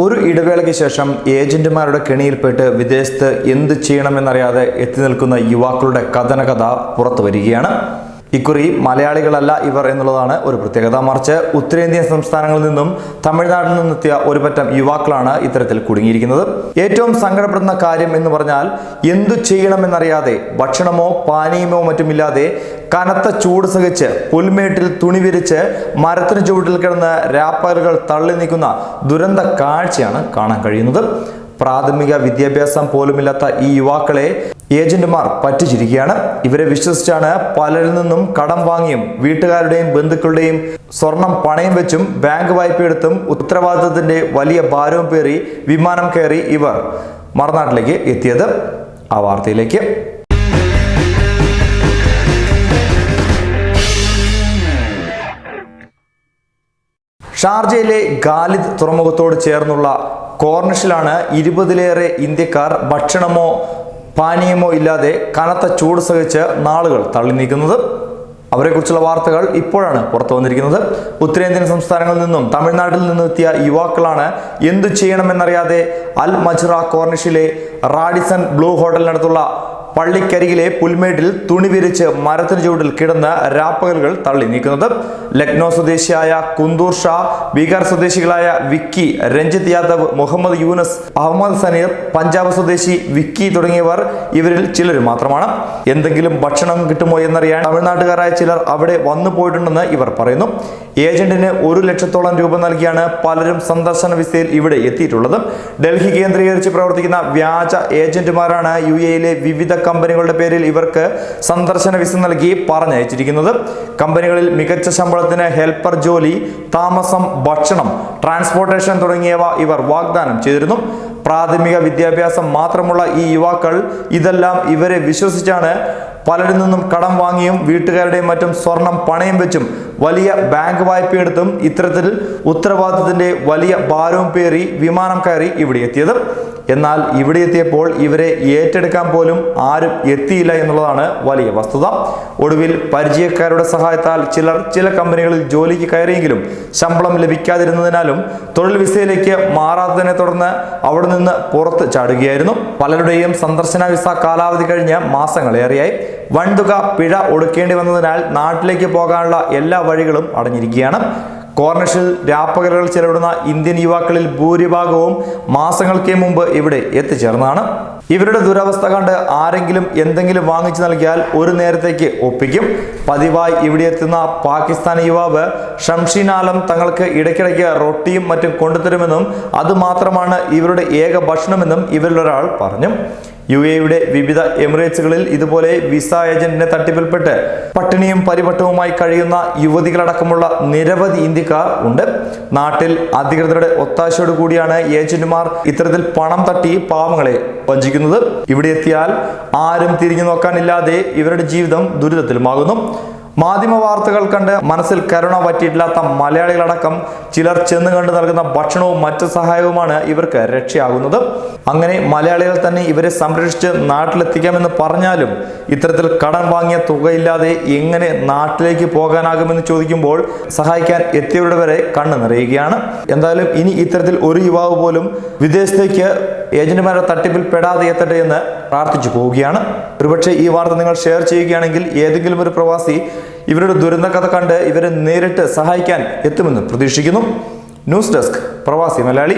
ഒരു ഇടവേളയ്ക്ക് ശേഷം ഏജന്റുമാരുടെ കെണിയിൽപ്പെട്ട് വിദേശത്ത് എന്ത് ചെയ്യണമെന്നറിയാതെ എത്തി നിൽക്കുന്ന യുവാക്കളുടെ കഥനകഥ പുറത്തു വരികയാണ്. ഇക്കുറി മലയാളികളല്ല ഇവർ എന്നുള്ളതാണ് ഒരു പ്രത്യേകത. മറിച്ച് ഉത്തരേന്ത്യൻ സംസ്ഥാനങ്ങളിൽ നിന്നും തമിഴ്നാട്ടിൽ നിന്നെത്തിയ ഒരു പറ്റം യുവാക്കളാണ് ഇത്തരത്തിൽ കുടുങ്ങിയിരിക്കുന്നത്. ഏറ്റവും സങ്കടപ്പെടുന്ന കാര്യം എന്ന് പറഞ്ഞാൽ എന്തു ചെയ്യണമെന്നറിയാതെ ഭക്ഷണമോ പാനീയമോ മറ്റുമില്ലാതെ കനത്ത ചൂട് സഹിച്ച് പുൽമേട്ടിൽ തുണി വിരിച്ച് മരത്തിന് ചുവട്ടിൽ കിടന്ന് രാപ്പകലുകൾ തള്ളി നീക്കുന്ന ദുരന്ത കാഴ്ചയാണ് കാണാൻ കഴിയുന്നത്. പ്രാഥമിക വിദ്യാഭ്യാസം പോലുമില്ലാത്ത ഈ യുവാക്കളെ ഏജന്റുമാർ പറ്റിച്ചിരിക്കുകയാണ്. ഇവരെ വിശ്വസിച്ചാണ് പലരിൽ നിന്നും കടം വാങ്ങിയും വീട്ടുകാരുടെയും ബന്ധുക്കളുടെയും സ്വർണം പണയം വെച്ചും ബാങ്ക് വായ്പയെടുത്തും ഉത്തരവാദിത്തത്തിന്റെ വലിയ ഭാരവും പേറി വിമാനം കയറി ഇവർ മറുനാട്ടിലേക്ക് എത്തിയത്. ആ വാർത്തയിലേക്ക്. ഷാർജയിലെ ഖാലിദ് തുറമുഖത്തോട് ചേർന്നുള്ള കോർണിഷിലാണ് 20-ലേറെ ഇന്ത്യക്കാർ ഭക്ഷണമോ പാനീയമോ ഇല്ലാതെ കനത്ത ചൂട് സഹിച്ച് നാളുകൾ തള്ളി നീക്കുന്നത്. അവരെക്കുറിച്ചുള്ള വാർത്തകൾ ഇപ്പോഴാണ് പുറത്തു വന്നിരിക്കുന്നത്. ഉത്തരേന്ത്യൻ സംസ്ഥാനങ്ങളിൽ നിന്നും തമിഴ്നാട്ടിൽ നിന്നെത്തിയ യുവാക്കളാണ് എന്തു ചെയ്യണമെന്നറിയാതെ അൽ മജ്റ കോർണിഷിലെ റാഡിസൺ ബ്ലൂ ഹോട്ടലിനടുത്തുള്ള പള്ളിക്കരികിലെ പുൽമേട്ടിൽ തുണി വിരിച്ച് മരത്തിന് ചുവട്ടിൽ കിടന്ന് രാപ്പകലുകൾ തള്ളി നീക്കുന്നത്. ലക്നോ സ്വദേശിയായ കുന്തൂർ ഷാ, ബീഹാർ സ്വദേശികളായ വിക്കി, രഞ്ജിത്ത് യാദവ്, മുഹമ്മദ് യൂനസ്, അഹമ്മദ് സനീർ, പഞ്ചാബ് സ്വദേശി വിക്കി തുടങ്ങിയവർ ഇവരിൽ ചിലർ മാത്രമാണ്. എന്തെങ്കിലും ഭക്ഷണം കിട്ടുമോ എന്നറിയാൻ തമിഴ്നാട്ടുകാരായ ചിലർ അവിടെ വന്നു പോയിട്ടുണ്ടെന്ന് ഇവർ പറയുന്നു. ഏജന്റിന് 1 ലക്ഷത്തോളം രൂപ നൽകിയാണ് പലരും സന്ദർശന വിസയിൽ ഇവിടെ എത്തിയിട്ടുള്ളത്. ഡൽഹി കേന്ദ്രീകരിച്ച് പ്രവർത്തിക്കുന്ന വ്യാജ ഏജന്റുമാരാണ് UAE-യിലെ വിവിധ കമ്പനികളുടെ പേരിൽ ഇവർക്ക് സന്ദർശന വിസ നൽകി പറഞ്ഞയച്ചിരിക്കുന്നത്. കമ്പനികളിൽ മികച്ച ശമ്പളത്തിന് ഹെൽപ്പർ ജോലി, താമസം, ഭക്ഷണം, ട്രാൻസ്പോർട്ടേഷൻ തുടങ്ങിയവ ഇവർ വാഗ്ദാനം ചെയ്തിരുന്നു. പ്രാഥമിക വിദ്യാഭ്യാസം മാത്രമുള്ള ഈ യുവാക്കൾ ഇതെല്ലാം ഇവരെ വിശ്വസിച്ചാണ് പലരിൽ നിന്നും കടം വാങ്ങിയും വീട്ടുകാരുടെയും മറ്റും സ്വർണം പണയം വെച്ചും വലിയ ബാങ്ക് വായ്പയെടുത്തും ഇത്തരത്തിൽ ഉത്തരവാദിത്തത്തിന്റെ വലിയ ഭാരവും പേറി വിമാനം കയറി ഇവിടെ എത്തിയത്. എന്നാൽ ഇവിടെ എത്തിയപ്പോൾ ഇവരെ ഏറ്റെടുക്കാൻ പോലും ആരും എത്തിയില്ല എന്നുള്ളതാണ് വലിയ വസ്തുത. ഒടുവിൽ പരിചയക്കാരുടെ സഹായത്താൽ ചില കമ്പനികളിൽ ജോലിക്ക് കയറിയെങ്കിലും ശമ്പളം ലഭിക്കാതിരുന്നതിനാലും തൊഴിൽ വിസയിലേക്ക് മാറാത്തതിനെ തുടർന്ന് അവിടെ നിന്ന് പുറത്ത് ചാടുകയായിരുന്നു. പലരുടെയും സന്ദർശന വിസ കാലാവധി കഴിഞ്ഞ് മാസങ്ങളേറെയായി. വൻതുക പിഴ ഒടുക്കേണ്ടി വന്നതിനാൽ നാട്ടിലേക്ക് പോകാനുള്ള എല്ലാ വഴികളും അടഞ്ഞിരിക്കുകയാണ്. കോർണിഷിൽ രാപ്പകലുകൾ ചെലവിടുന്ന ഇന്ത്യൻ യുവാക്കളിൽ ഭൂരിഭാഗവും മാസങ്ങൾക്ക് മുമ്പ് ഇവിടെ എത്തിച്ചേർന്നതാണ്. ഇവരുടെ ദുരവസ്ഥ കണ്ട് ആരെങ്കിലും എന്തെങ്കിലും വാങ്ങിച്ചു നൽകിയാൽ ഒരു നേരത്തേക്ക് ഒപ്പിക്കും. പതിവായി ഇവിടെ എത്തുന്ന പാകിസ്ഥാനി യുവാവ് ഷംഷീൻ ആലം തങ്ങൾക്ക് ഇടയ്ക്കിടയ്ക്ക് റൊട്ടിയും മറ്റും കൊണ്ടുതരുമെന്നും അതുമാത്രമാണ് ഇവരുടെ ഏക ഭക്ഷണമെന്നും ഇവരിലൊരാൾ പറഞ്ഞു. UAE-യുടെ വിവിധ എമിറേറ്റ്സുകളിൽ ഇതുപോലെ വിസ ഏജന്റിനെ തട്ടിപ്പിൽപ്പെട്ട് പട്ടിണിയും പരിവട്ടവുമായി കഴിയുന്ന യുവതികളടക്കമുള്ള നിരവധി ഇന്ത്യക്കാർ ഉണ്ട്. നാട്ടിൽ അധികൃതരുടെ ഒത്താശയോടു കൂടിയാണ് ഏജന്റുമാർ ഇത്തരത്തിൽ പണം തട്ടി പാവങ്ങളെ വഞ്ചിക്കുന്നത്. ഇവിടെ എത്തിയാൽ ആരും തിരിഞ്ഞു നോക്കാനില്ലാതെ ഇവരുടെ ജീവിതം ദുരിതത്തിലുമാകുന്നു. മാധ്യമ വാർത്തകൾ കണ്ട് മനസ്സിൽ കരുണ പറ്റിയിട്ടില്ലാത്ത മലയാളികളടക്കം ചിലർ ചെന്ന് കണ്ടു നൽകുന്ന ഭക്ഷണവും മറ്റു സഹായവുമാണ് ഇവർക്ക് രക്ഷയാകുന്നത്. അങ്ങനെ മലയാളികൾ തന്നെ ഇവരെ സംരക്ഷിച്ച് നാട്ടിലെത്തിക്കാമെന്ന് പറഞ്ഞാലും ഇത്തരത്തിൽ കടം വാങ്ങിയ തുകയില്ലാതെ എങ്ങനെ നാട്ടിലേക്ക് പോകാനാകുമെന്ന് ചോദിക്കുമ്പോൾ സഹായിക്കാൻ എത്തിയവരുടെ വരെ കണ്ണു നിറയുകയാണ്. എന്തായാലും ഇനി ഇത്തരത്തിൽ ഒരു യുവാവ് പോലും വിദേശത്തേക്ക് ഏജന്റുമാരുടെ തട്ടിപ്പിൽ പെടാതെ എത്തട്ടെ എന്ന് പ്രാർത്ഥിച്ചു പോവുകയാണ്. ഒരുപക്ഷെ ഈ വാർത്ത നിങ്ങൾ ഷെയർ ചെയ്യുകയാണെങ്കിൽ ഏതെങ്കിലും ഒരു പ്രവാസി ഇവരുടെ ദുരന്ത കഥ കണ്ട് ഇവരെ നേരിട്ട് സഹായിക്കാൻ എത്തുമെന്ന് പ്രതീക്ഷിക്കുന്നു. ന്യൂസ് ഡെസ്ക് പ്രവാസി മലയാളി.